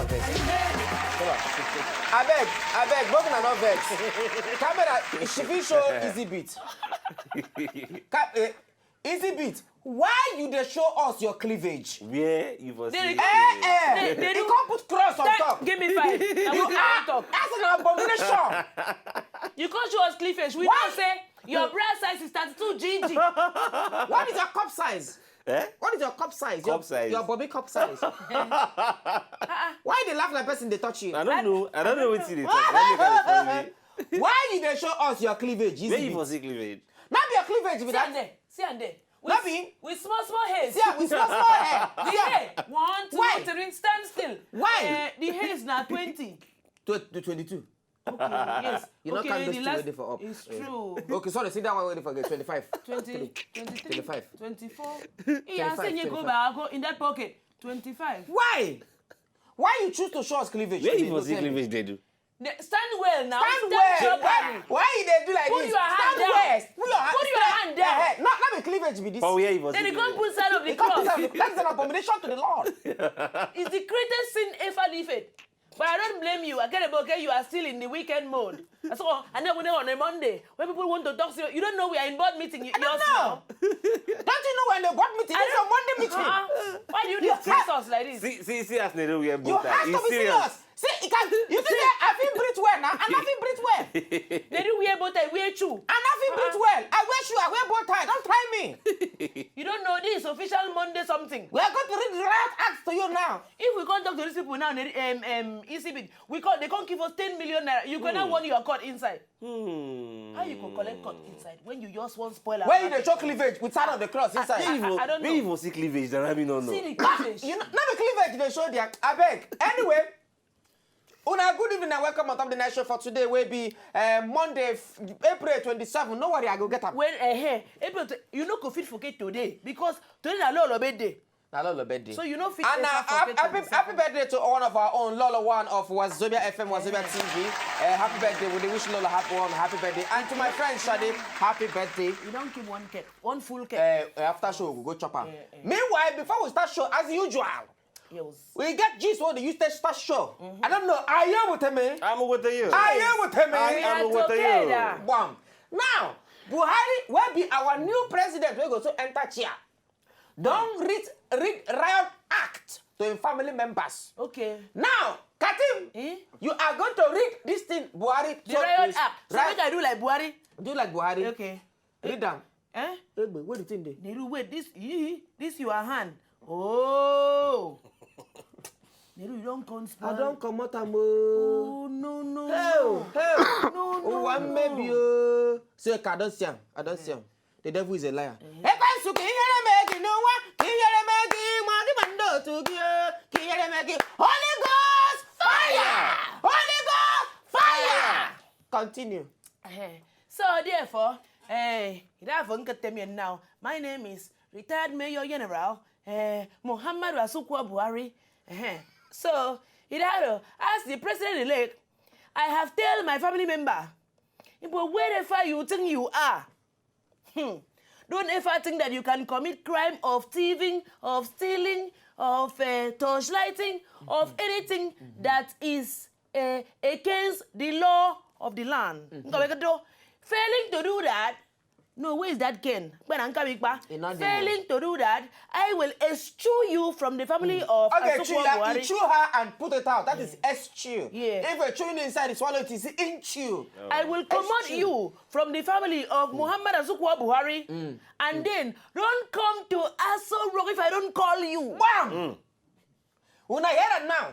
on, vex. Come on. I beg, broken and not vex. Camera, she fit show easy beat. Easy beat. Why you dey show us your cleavage? Where you for see? You can't put cross on top. Give me 5. That's an abomination. You can't show us cleavage. We don't say your breast size is 32 GG. What is your cup size? Eh? What is your cup size? Cup size. Your bobby cup size. Why they laugh like person they touch you? I don't know what they talk. Why you dey show us your cleavage? Where you for see cleavage? Not your cleavage with that. See and there. With small hairs. Yeah, with small hair. The hair. 1, 2, Why? 3. Stand still. Why? The hair is now 20. To 22. Okay, yes. You know, can't those two waiting for up. It's true. Okay, sorry, sit down one waiting for 25. 20, 23, 25. 24. Yeah, I say you go back, go in that pocket. 25. Why? Why you choose to show us cleavage? Where you for see cleavage they do? Stand well now. Stand well. Why you they do like Put this? your hand Stand down. well. Put your hand down. Not be cleavage be this. Oh, where you for see Then you can't cleavage? put side of the You can't put cross. that- That's an abomination to the Lord. It's the greatest sin ever lived. But I don't blame you. I get about you are still in the weekend mode. So, and then on a Monday, when people want to talk to you, you don't know we are in board meeting. I don't know. Don't you know when the board meeting? It's a Monday meeting. Why do you disgrace us like this? See as they do we are You both. have to be serious. See, you can. You think I feel breathe well now? I not feel breathe well. They do wear bow tie, wear shoe. I not feel breathe well. I wear shoe. I wear bow tie. Don't try me. You don't know this official Monday something. We are going to read the riot acts to you now. If we can't talk to these people now, ECB, they can't give us 10 million naira. You cannot want your cut inside. How you can collect cut inside when you just want spoiler? Where you the choke cleavage with side of the cross inside? I don't know. Where you for see cleavage? Then I mean no. See the cleavage. You know, not the cleavage they show there. I beg. Anyway, una good evening and welcome on top of the night show for today. Will be Monday, April 27. No worry, I go get up. When April, you know, go fit forget today because today na Lolo birthday. Na Lolo birthday. So you know fit. And happy birthday to one of our own Lolo one of Wazobia FM, Wazobia TV. Happy birthday. We wish Lolo happy birthday. And to my friend Shadi, happy birthday. You don't keep one cake, one full cake. After show, we go chop am. Meanwhile, before we start show, as usual, Yes. we get gist what the used to start show. I don't know. Are you with me? I'm with you. Are you with me? I'm with you. Bam. Now, Buhari will be our new president. We go to enter chair. Don't read riot act to his family members. Okay. Now, Katim, you are going to read this thing, Buhari. The riot act. So make I do like Buhari. Do like Buhari. Okay. Read them. Eh? What do you think? Neru, wait, this your hand. Oh. Neru, you don't conspire. I don't come out. Oh, no. No. No. One maybe. Say, I don't see him. The devil is a liar. Holy Ghost fire! Holy Ghost fire! Continue. So therefore, now, my name is retired Major General Muhammad Asukwa Buhari. So, as the president-elect, I have told my family member, but wherever you think you are, don't ever think that you can commit crime of thieving, of stealing, of torchlighting, of anything that is against the law of the land. Failing to do that, no, where is that Ken? Failing to do that, I will eschew you from the family of Asukwa Buhari. You chew her and put it out. That is eschew. Yeah. If you're chewing inside, it's swallow it is in chew. I will command you from the family of Muhammad Asukwa Buhari, and then don't come to Aso Rock if I don't call you. Bam! When I hear that now,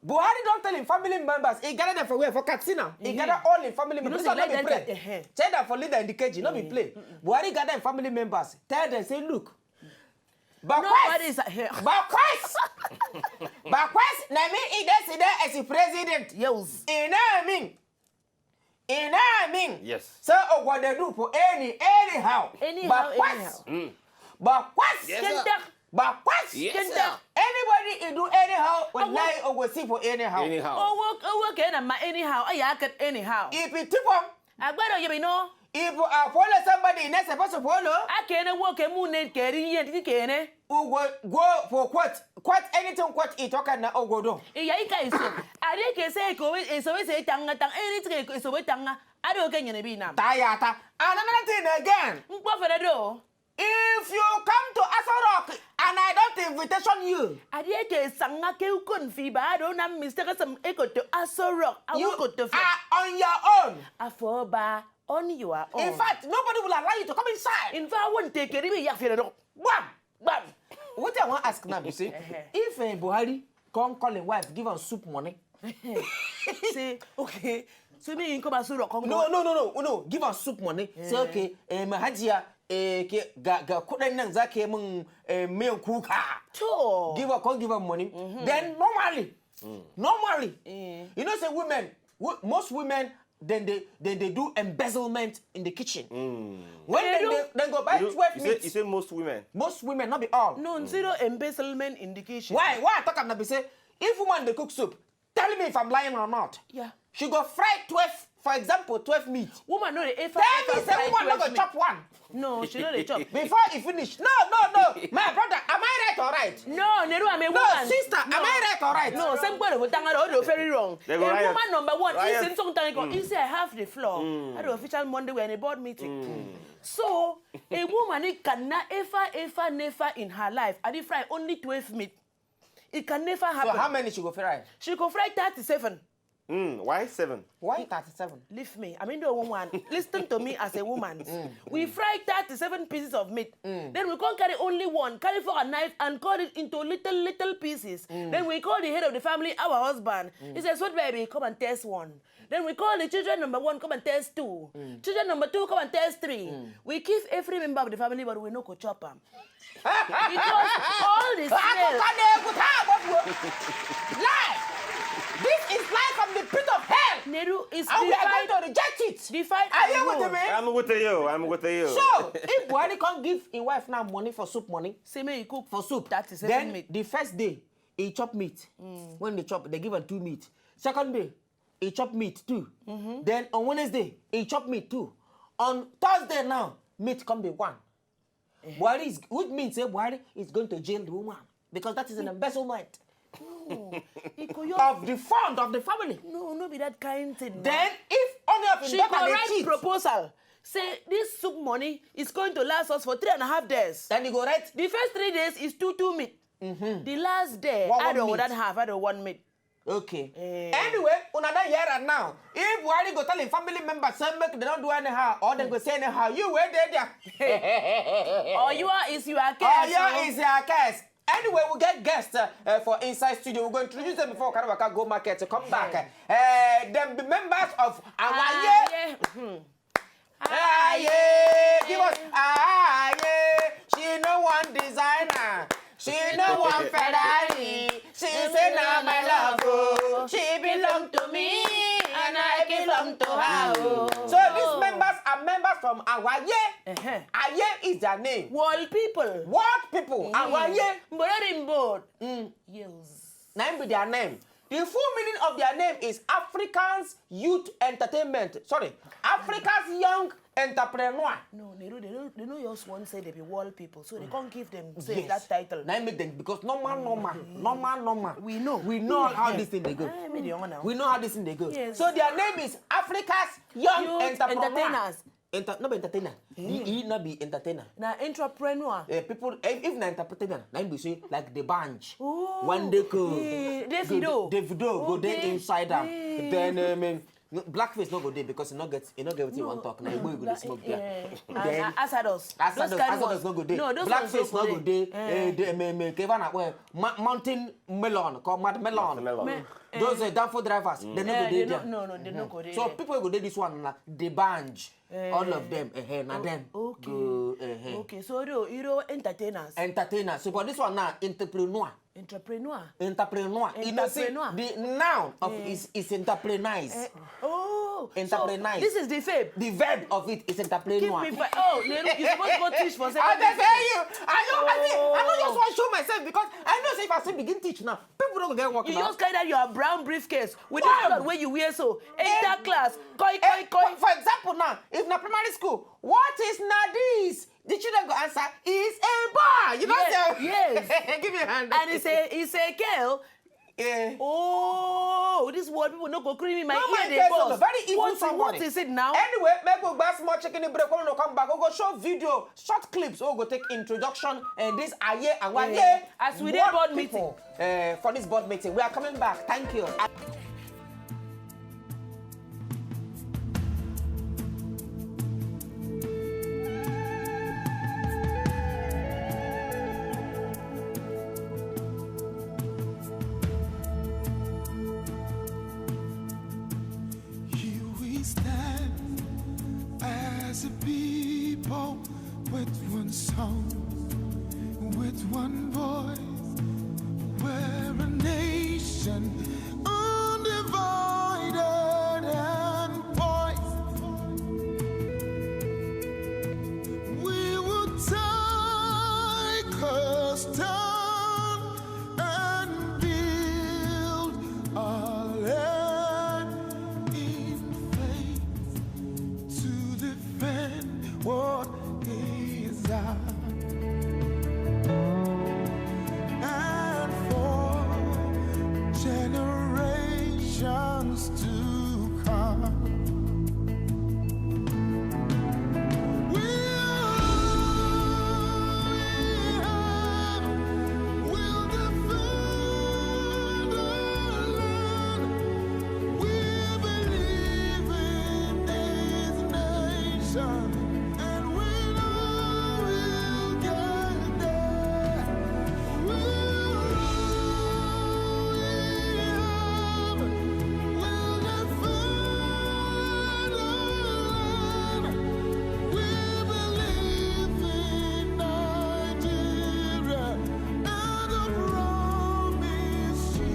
Buhari don't tell him family members. He gathered them for where? For Katsina. He gathered all in family members. know, Not like be play. Tell them for leader in the KG, not be play. Buhari gathered family members. Tell them, say, look. Nobody's here. Bakwes, na me ide as a president. Yes. Yes. So what they do for anyhow. Anyhow. Bakwes. Yes, sir. Bakwes. Yes, sir. Anybody do anyhow will lie or will see for anyhow. Anyhow. I can anyhow. If you tip on, I better you know. if I follow somebody next supposed to follow, I can't walk a moon and carry it. who go for quite anything quite it okay na ogodo. Iya ika iso. Ade ke say ko so we say tanga anything so we tanga. Ade o kenye bi na. Tayata. And another thing again. Mpo fere do. If you come to Aso Rock and I don't invitation you. Ade ke sanga ke ukon fi ba do na mistake some eko to Aso Rock. You Go to are on your own. Afoba on your own. In fact, nobody will allow you to come inside. In fact, I won't take it. Ya fere do. Bam! Bam. What I want to ask now, you see, if Buhari come call him wife, give her soup money. Say, okay. So me in come Aso Rock. No. Give her soup money. Say, okay, Mahajia, ga kudin nan zake mun miyan kuka. Give her money. Then normally, you know, say women, most women, then they do embezzlement in the kitchen. When they go buy 12 meat. You say most women? Most women, not be all. No, zero embezzlement in the kitchen. Why I talk about say, if woman they cook soup, tell me if I'm lying or not. Yeah. She go fry 12, for example, 12 meat. Woman no the Tell me say woman not go chop one. No, she no dey chop. Before he finish. No. My brother, am I right or right? No, Neru, I'm a woman. No, sister, am I right or right? No, same way with Tanga, all very wrong. A woman number one is in some time. He say I have the floor at the official Monday when a board meeting. So a woman cannot never in her life. I fry only 12 meat. It can never happen. So how many she go fry? She go fry 37. Why 7? Why 37? Leave me. I mean the woman. Listen to me as a woman. We fry 37 pieces of meat. Then we can't carry only one. Carry for a knife and cut it into little pieces. Then we call the head of the family our husband. He says, "What baby? Come and taste one." Then we call the children number 1, come and taste 2. Children number 2, come and taste 3. We give every member of the family, but we no go chop them. Because all the smell. Lie! This is lie from the pit of hell. Neru is and we are going to reject it. Are you with me? I'm with you. So, if Buhari can't give his wife now money for soup money, say me he cook for soup, then meat. The first day, he chop meat. When they chop, they give him 2 meat. Second day, he chop meat too. Then on Wednesday, he chop meat too. On Thursday now, meat come be 1. Buhari is, which means Buhari is going to jail the woman because that is an embezzlement. Of the fund of the family. No be that kind thing. Then if only of she go write proposal. Say this soup money is going to last us for 3.5 days. Then you go write. The first 3 days is 2 meat. The last day, I don't have 1 meat. Okay. Anyway, another year and now, if Buhari go tell him family members, say make they don't do anyhow, or they go say anyhow, you wait there. Or you are is your case. Or you is your case. Anyway, we'll get guests for Inside Studio. We're going to introduce them before Karawaka Go Market to come back. Them be members of AYEEN. AYEEN. Give us AYEEN. She no one designer. She no one Ferrari. She say now my love. Oh. She belong to me and I belong to her. Oh. So these members are members from AYEEN. AYEEN is their name. World people. World people. AYEEN. Board. Yes. Name be their name. The full meaning of their name is Africans Youth Entertainment. Sorry, Africa's Young Entrepreneur. No, they know your one say they be world people, so they can't give them that title. Now make them because normal. We know how this thing they go. We know how this thing they go. Yes. So their name is Africa's Young Entertainers. No be entertainer. He not be entertainer. Na entrepreneur. People, if na entertainer, na be say like the bunch. One day go. Davido go there inside them. Then blackface no go there because he not get what he want talk. Now he go dey smoke there. Then Asados no go there. No, blackface no go there. Kevin where mountain melon called mad melon. Those Danfo drivers, they no go there. No, they no go there. So people go there this one like the bunch. All of them, na them. Okay, so you know entertainers. So for this one now, entrepreneur. You know, see, the noun of is entrepreneurs. Entrepreneurs. This is the verb. The verb of it is entrepreneur. You're supposed to go teach for 7 days. I tell you, I don't just want to show myself because I know if I say begin teach now, people don't get working. You just carry that your brown briefcase with the cloth where you wear so. Enter class, koi. For example now, if na primary school, what is na this? the children go answer, it's a boy. You know what Yes. Give me a hand. And he say girl. Yeah. Oh, this word people no go cream in my ear. They person, buzz. very evil somebody. What is it now? Anyway, make we buy small chicken in break. When we come back, we go show video, short clips. We go take introduction and this AYEEN and AYEEN. As we did board meeting. For this board meeting, we are coming back. Thank you. As a people with one song, with one voice, we're a nation undivided and poised. We will take a stand and build our land in faith to defend what is ours, and for generations to come. We'll defend our land. We believe in this nation, and we know we'll get there. We'll defend our land. We believe in Nigeria and the promise she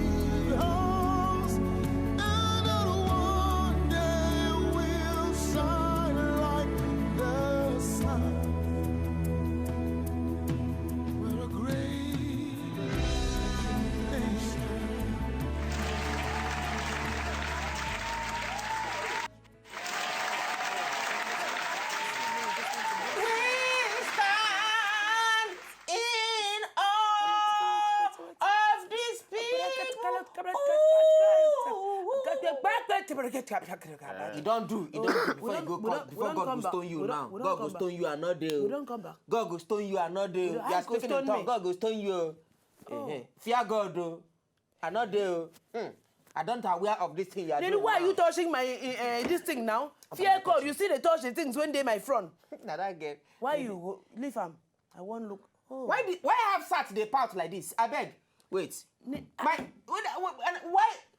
holds, and that one day we'll shine like the sun. We're a great nation. We stand in awe of this people. You don't do before you go come, before God will stone you now. God will stone you another day. We don't come back. God will stone you another day. You are speaking in tongue. God will stone you. Fear God, though. Another day. I don't aware of this thing you are Then doing. why are now. you touching my this thing now? Fear God, you see they touch the things when they my front. Now that get. Why you go leave am? I won't look. Oh. Why have sat the part like this? I beg. Wait. Why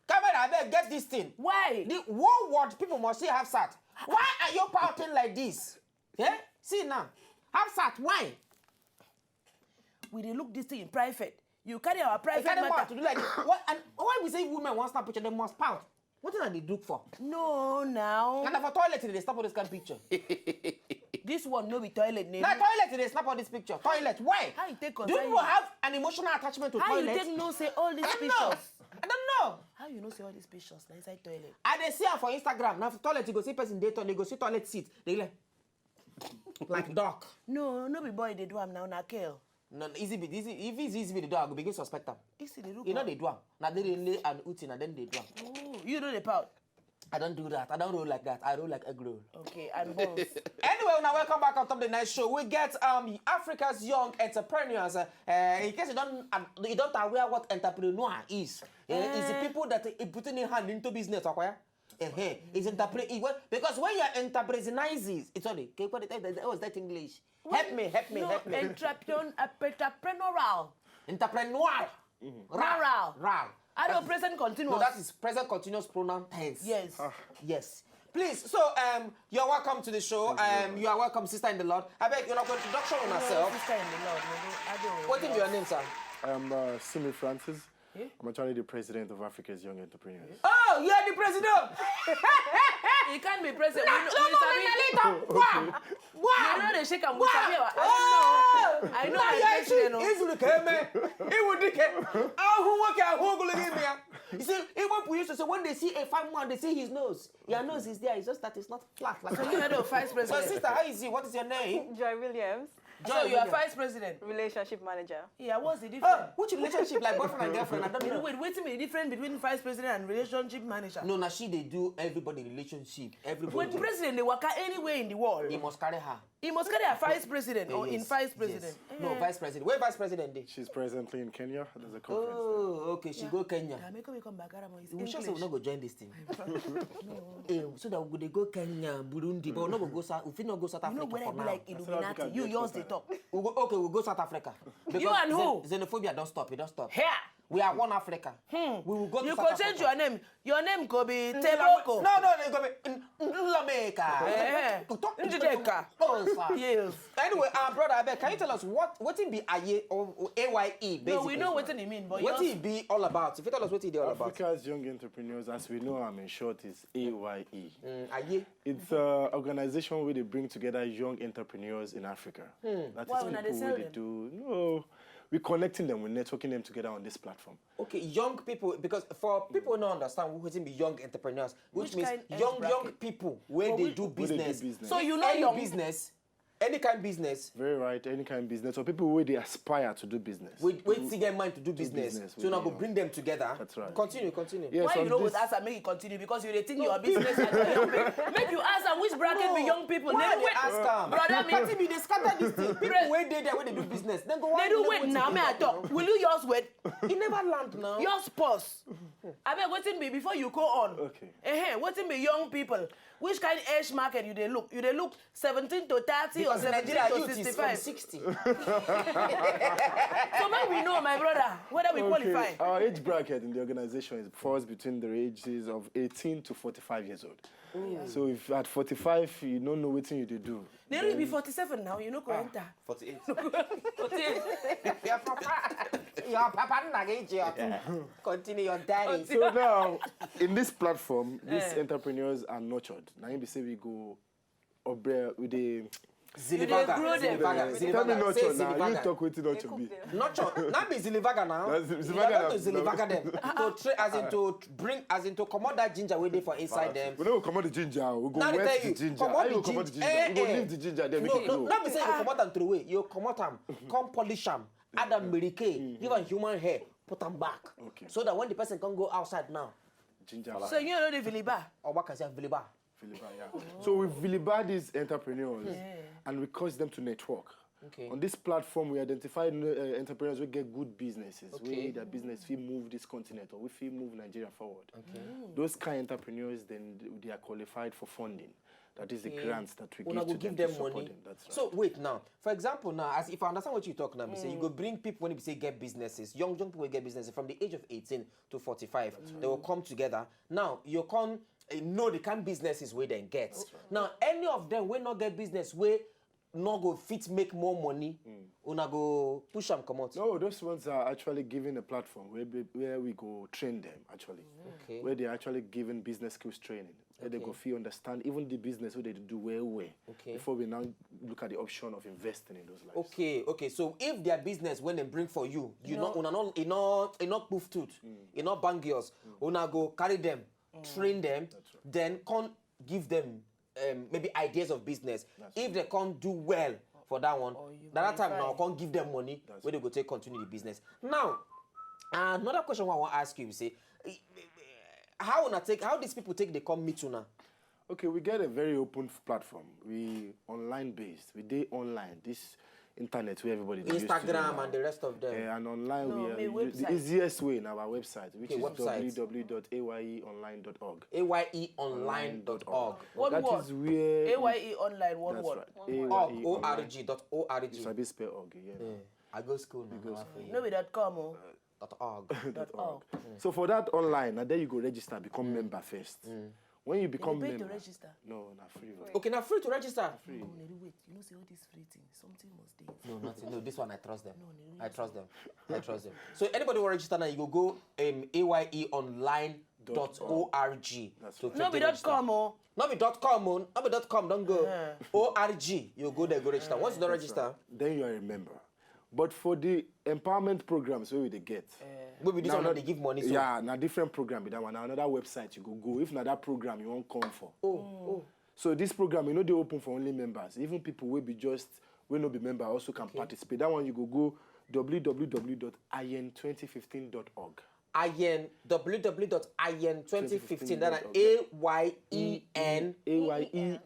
camera? I beg, get this thing. Why? The whole world people must see have sat. Why are you pouting like this? Yeah? See now. Have sat. Why? We dey look this thing in private. You carry our I private can't matter. to do like this. What? And why we say women want snap picture, they must pout. What are they do for? No, now. And for toilet, they snap all this kind of picture. This one no be toilet name. Now toilet, they snap all this picture. Toilet. Why? How you take Do concern people you? have an emotional attachment to How toilet? you take no say all these I don't pictures? know. I don't know. How you know say all these pictures na inside toilet? And they see her for Instagram. Now for toilet, you go see person date, they go see toilet seat. They like dog. No be boy they do am now na girl. No, easy. If it's easy, the dog will begin suspect them. Easy they do. You know they do am. Now they lay and utin and then they do am. Oh, you know the pout. I don't do that. I don't roll like that. I roll like egg roll. Okay, and balls. Anyway, now welcome back on Top the Night Show. We get Africa's young entrepreneurs. In case you don't aware what entrepreneur is, it's the people that putting their hand into business. Okay? It's because when you're entrepreneurizing, it's only what's that English? Help me. Entrepreneurial. Entrepreneur. Rural. I don't present continuous. No, that is present continuous pronoun tense. Yes. Yes. Please, so you're welcome to the show. You are welcome, sister in the Lord. I beg you, introduction on yourself. Sister in the Lord. I don't. What is your name, sir? I am Simi Francis. I'm actually the president of Africa's Young Entrepreneurs. Oh, you are the president. He can't be president. No, wow. You know they shake and I don't know. I know my president. You see, even we used to say when they see a fine man, they see his nose. Your nose is there. It's just that it's not flat. Like So you know the vice so, president. sister, how is it? What is your name? Joy Williams. So you are vice president. Relationship manager. Yeah, what's the difference? Which relationship like boyfriend and girlfriend? I don't know. Wait, what's the difference between vice president and relationship manager? No, now she they do everybody relationship. Everybody. When president, they work anywhere in the world. He must carry her. He must carry a vice president or in vice president. Yes. No, vice president. Where vice president dey? She's presently in Kenya. There's a conference. Oh, okay. She go Kenya. Yeah, make me come back. We sure say we not go join this thing. So that we go Kenya, Burundi, but we not go South. We not go South Africa. You know where I for be now. like Illuminati? You yours the top. We'll go South Africa. You and who? Xenophobia don't stop. It don't stop. Here. We are one Africa. We will go to You South could Africa. change your name. Your name could be No, Tebako. it go be Nlameka. Njideka. Oh, sir. Yes. Anyway, brother, I beg, can you tell us what it be AYEEN or AYE basically? No, we know what it mean, but What yours- it be all about? If you tell us what it be all about. Africa's Young Entrepreneurs, as we know, in short, is AYE. AYE. It's an organization where they bring together young entrepreneurs in Africa. That Why is when people they where sell they them? do. No, we're connecting them, we're networking them together on this platform. Okay, young people, because for people who don't understand what it be young entrepreneurs, which Which means kind age young bracket? people where they do Where they do business. business. So you know Any your business, any kind of business. Very right, any kind of business, or people where they aspire to do business. Wait, see their mind to do business. business So with now you. go bring them together. That's right. Continue. Yes, Why on you know this- with us and make it continue? Because you they think your business and your young people. Make you ask them which bracket be young people. Why They they wait. ask them? Brother, me. Party be they scatter this thing. People where they there when they do business. Then go. They do wait now, may I talk? Will you yours wait? He never land now. Yours pause. I beg waiting be before you go on. Okay. Waiting be young people. Which kind of age market you they look? You they look 17 to 30 or Because 17 Nigeria to youth is from 65. 60. So now we know, my brother, whether we qualify. Our age bracket in the organization is falls between the ages of 18 to 45 years old. So if at 45 you don't know what you do. They will be 47 now, you know, go enter. 48. 48. Your papa continue your daddy. So now, in this platform, these entrepreneurs are nurtured. Now you be say we go with the. Zilivaga. grow them. Tell me nurture Say now. You Zilivaga. talk with nurture be. Nurture. Not be Zilivaga now. That's You Zilivaga are going now. to Zilivaga them. To as in to bring, as in to come out that ginger way there for inside them. We don't come out the ginger. We go Now they wet tell the you, ginger. come How out you the come out the ginger. ginger? We go leave the ginger. Then make it No, grow. not be say you come out and throw away. You come out them, come polish them, add them merike, give them human hair, put them back. Okay. So that when the person can go outside now, Ginger. So you know the Viliba. or what can say Viliba. Viliba, yeah. So we Viliba these entrepreneurs and we cause them to network. Okay. On this platform, we identify entrepreneurs who get good businesses, Okay. where their business will move this continent or we move Nigeria forward. Okay. Those kind of entrepreneurs, then they are qualified for funding. That is the grants that we Una give go to give them them to support money. them. That's right. So wait now. For example, now, as if I understand what you talk now, say you go bring people when you say get businesses, young people will get businesses from the age of 18 to 45. They will come together. Now you can know the kind of businesses where they get. Now any of them will not get business where not go fit make more money. Una go push them come out. No, those ones are actually given a platform where we go train them, actually. Okay. Where they're actually given business skills training. Where they go feel understand even the business where they do well. Okay. Before we now look at the option of investing in those lives. Okay. So if their business when they bring for you, you know, una not poof tooth, you not bang yours, una go carry them, train them, then can't give them maybe ideas of business. If they can't do well for that one, that time now can't give them money where they go take continue the business. Now, another question I want to ask you, say, how these people they come meet you now? Okay, we get a very open platform. We online based. We do online. This internet where everybody dey use today Instagram now. and the rest of them. And online No, we my are the website. easiest way in our website, which Okay, is website. www.ayeonline.org. AYEonline.org. One That word. is where AYE online, one that's word. right. .org. You sabi spell org, yeah. I go school now. No be .com oh. .org. .org. So for that online, and then you go register, become member first. When you become pay to member, register? no, not free. Okay, now free to register. No, Neri, wait. You know, say all this free thing. Something must be. No, nothing. No, this one I trust them. I trust them. I trust them. So anybody will register now, you go AYEonline.org. to No be register. .com oh. Not be .com, oh. Not be .com, don't go. ORG, you go there, go register. Once you don't register, Then you are a member. But for the empowerment programs where we they get, maybe this now one not- they give money. So. yeah, now different program. Be that one. Now another website you go. If not that program, you won't come for. Oh. So this program, they open for only members. Even people will be just we no be member also can participate. That one you go www.AYEEN2015.org. AYEEN, www.AYEEN2015. That's AYEEN. AYEEN.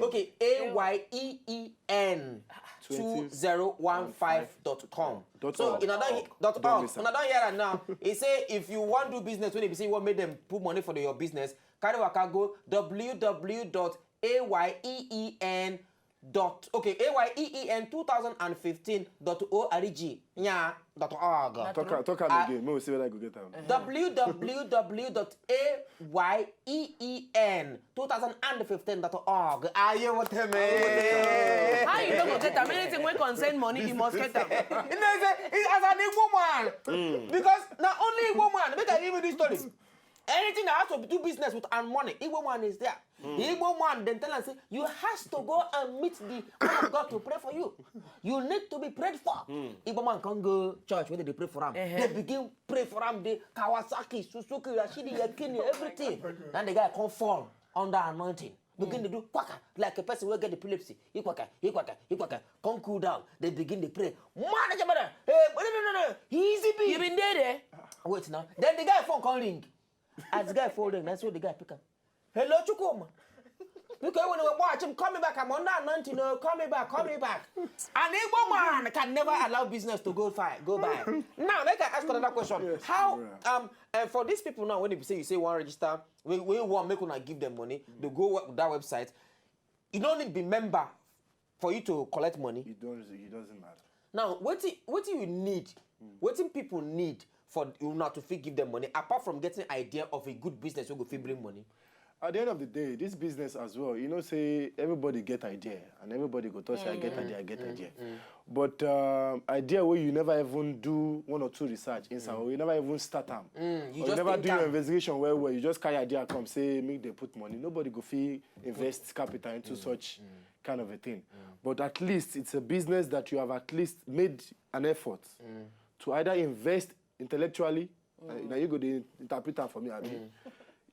Okay, AYEEN 2015.com. .org. So in another .org. Another here and now, it say if you want to do business, when they say what made them put money for your business, carry waka go www.AYEEN. AYEEN2015.org. Yeah, .org. Talk again. Maybe we see whether I go get them. www.AYEEN2015.org. Are you what me? How you don't go get them? Anything when concern money, you must get them. It's as an Igbo man. Because not only Igbo man, make I give you this story. Anything that has to do business with and money, Igbo man is there. The Igbo man then tell us, you has to go and meet the man of God to pray for you. You need to be prayed for. Igbo man can't go church when they pray for him. They begin pray for him. They Kawasaki, Suzuki, Rashidi, Yakini, everything. Then the guy can't fall under anointing. Begin to do quacka like a person will get epilepsy. He quacka. Can't cool down. They begin to pray. Man, hey, no. Easy be. You been there? Wait now. Then the guy phone can ring. As the guy folding, that's what the guy pick up. Hello, Chook. Because when we watch him, call me back. I'm under 19. No, call me back. An Igbo man can never allow business to go by. Now, let me ask another question. Yes, how for these people now, when you say one register, we want make una give them money. They go to that website. You don't need to be member for you to collect money. It doesn't matter. Now, what you need? What people need for you not to give them money, apart from getting idea of a good business who go bring money? At the end of the day, this business as well, say everybody get idea, and everybody go touch I get idea. But idea where you never even do one or two research inside, or you never even start them. You just never do your investigation where you just carry idea come say make they put money. Nobody go fee invest capital into such kind of a thing. But at least it's a business that you have at least made an effort to either invest intellectually. Now you go the interpreter for me.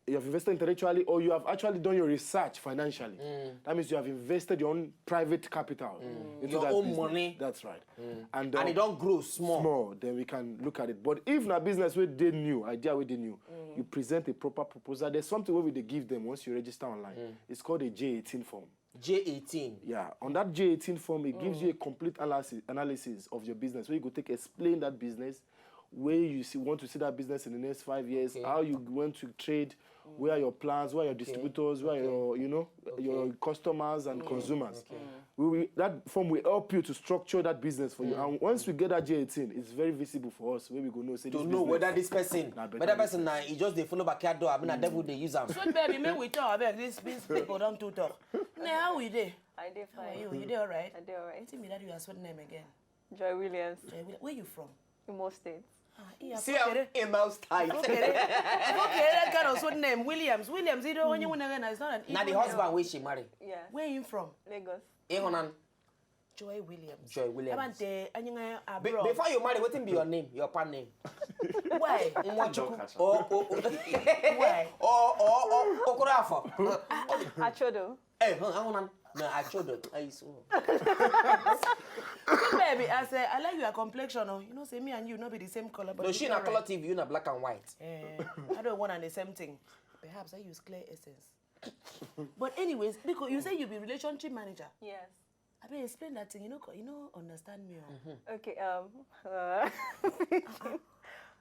You have invested intellectually, or you have actually done your research financially. That means you have invested your own private capital into your that own business. money. That's right. And it don't grow small. Then we can look at it. But if na business where they new, idea where they new, you present a proper proposal. There's something where they give them once you register online. It's called a J18 form. J18. Yeah. On that J18 form, it gives you a complete analysis of your business, where you go explain that business, where you want to see that business in the next 5 years, how you want to trade, where are your plans, where are your distributors, where are your, your customers and consumers. That form will help you to structure that business for you. And once we get that J18, it's very visible for us, where we go know, say to this know business, whether this person, he just they follow backyard door. I mean, a devil they use them. So baby, man, we talk about these people don't to talk. Now how we there? I did How are fine. you? You there all right? I did all right. Tell me that you are what name again? Joy Williams, Where you from? in most states. See how emails tight. Okay, that kind of what name? Williams, you don't want you want to it's not an Now the Igbo husband name. where she married. Yeah, Where you from? Lagos. Ehonan. Joy Williams. Joy Williams. Abroad. Before you marry, what be your name? Your pan name? Why? Why? Okorafa. Achodo. Hey, Ehonan. No, I showed it. I saw. Baby, I say I like your complexion. Say me and you not be the same color. But No, she na color TV, you na black and white. I don't want the same thing. Perhaps I use clear essence. But anyways, because you say you be relationship manager. Yes. I mean, explain that thing. You know, understand me. Okay.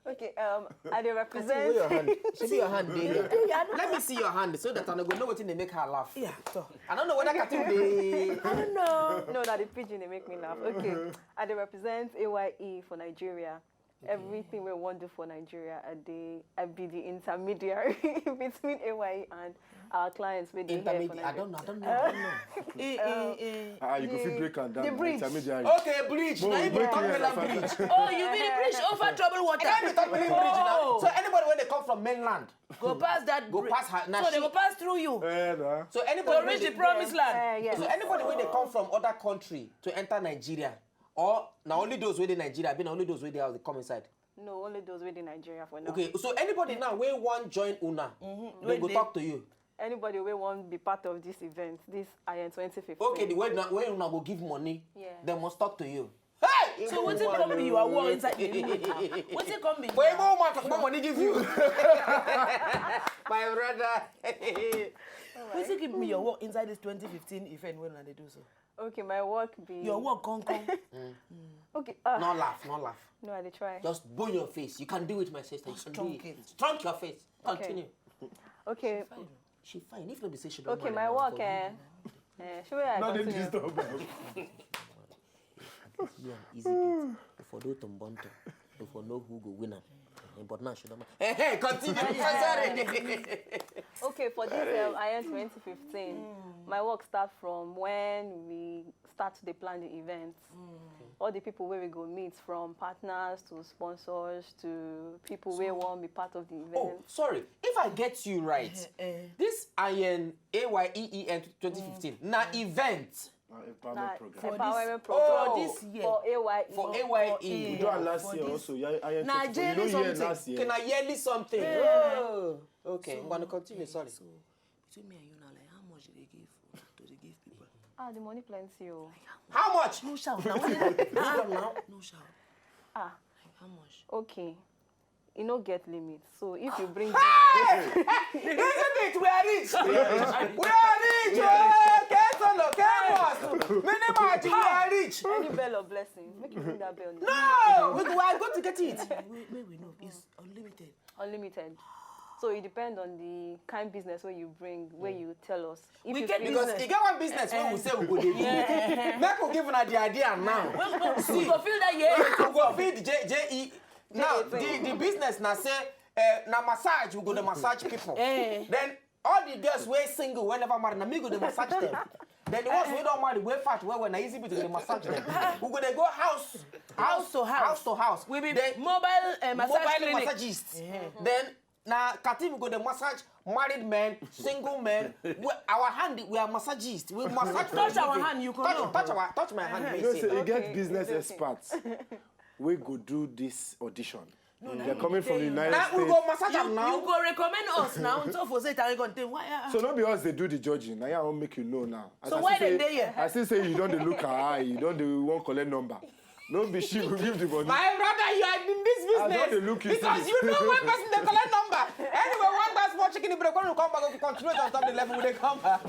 Okay. I do Where represent. your hand? See your hand there. Let me see your hand so that I go know what they make her laugh. Yeah. So. I don't know whether Katim they. I don't know. No, that the pigeon they make me laugh. Okay. I do represent AYE for Nigeria. Everything we want to do for Nigeria, I be the intermediary between AYE and our clients with the here for Intermediate. I Nigeria. don't know. you go fit break and down. the bridge. Intermediary. Okay, bridge. Now you be break talking it, about fine. bridge. Oh, you be the bridge over troubled water. I can't be talking bridge now. So anybody when they come from mainland, Go past that go bridge. past her. Now So they she- go pass through you Nah. So to anybody when reach the they, promised land. Yes. so anybody when they come from other country to enter Nigeria, or now only those where they Nigeria, be only those where they have they come inside. No, only those within Nigeria for now. Okay, so anybody now where one join Una, they When go they- talk to you. anybody will want to be part of this event, this AYEEN 2015. Okay, the way you not go give money, Yeah. they must talk to you. Hey! So what's it come be you are war inside the what's it come be? Wait, more man, talk about money give you. My brother. What's it give me your work inside this 2015 event when they do so? Okay, my work be... Your work come. Okay. No laugh, no laugh. No, I dey try. Just bone your face. You can do it, my sister. You can do Strunk it. it. Strunk your face. Continue. Okay. She fine. If not be say she don't Okay, marry my now, work, for should I Now they continue? disturb am. you an easy beat. For those to bonto, for know who go win am. But now she don't. Hey, continue. Sorry. Okay, for this AYEEN 2015, my work starts from when we start to plan the event. All the people where we go meet, from partners to sponsors to people where want be part of the event. Oh, sorry. If I get you right, this AYEEN, AYEEN 2015, na event. Empowerment program. Empowerment Oh, program this year. for AYE. For We AYE. do it last year also. AYEEN Nah, 2015. yearly You know, something. last year. Can I yearly something? Oh, okay. I'm gonna continue. Sorry. So between me and you now, like how much do they give to they give people? The money plenty. Oh. How much? No shout now. Now. No shout. Ah, Like how much? okay. You no get limit. So if you bring Hey! Isn't it? We are rich. We are rich. Get on the campus. Minimum, we are rich. any bell or blessing, make you ring that bell. No, we are going to get it. We know it's unlimited. Unlimited. So it depends on the kind business where you bring, where you tell us. If We it's get Because business- you get one business when we say we go dey do. Make we give una the idea now. We go feel that yeah. We go feed JE. Now the business na say na massage we go dey massage people. Then all the girls wey single wey never marry na me go dey massage them. Then the ones wey don marry wey fat well na easy bit to dey massage them. We go dey go house to house. We be Then mobile massage mobile clinic. massagists. Then na Katim go dey massage married men, single men. Our hand we are massagists. We massage. Touch our hand, you can know. touch my hand. You know, say you Okay, get business it's okay. experts. We go do this audition. They're coming from the United Now we States. go massage them You now. go recommend us now. So for say I go tell why. So not because they do the judging. Now I won't make you know now. As So I why still they say- dey here? I still say you don't dey look her eye. You don't dey want collect number. No be she will give the money. My brother, you are in this I business don't dey look you because see. you know one person they collect number. Anyway, one guy small chicken, they come back, we continue to on top the level when they come back.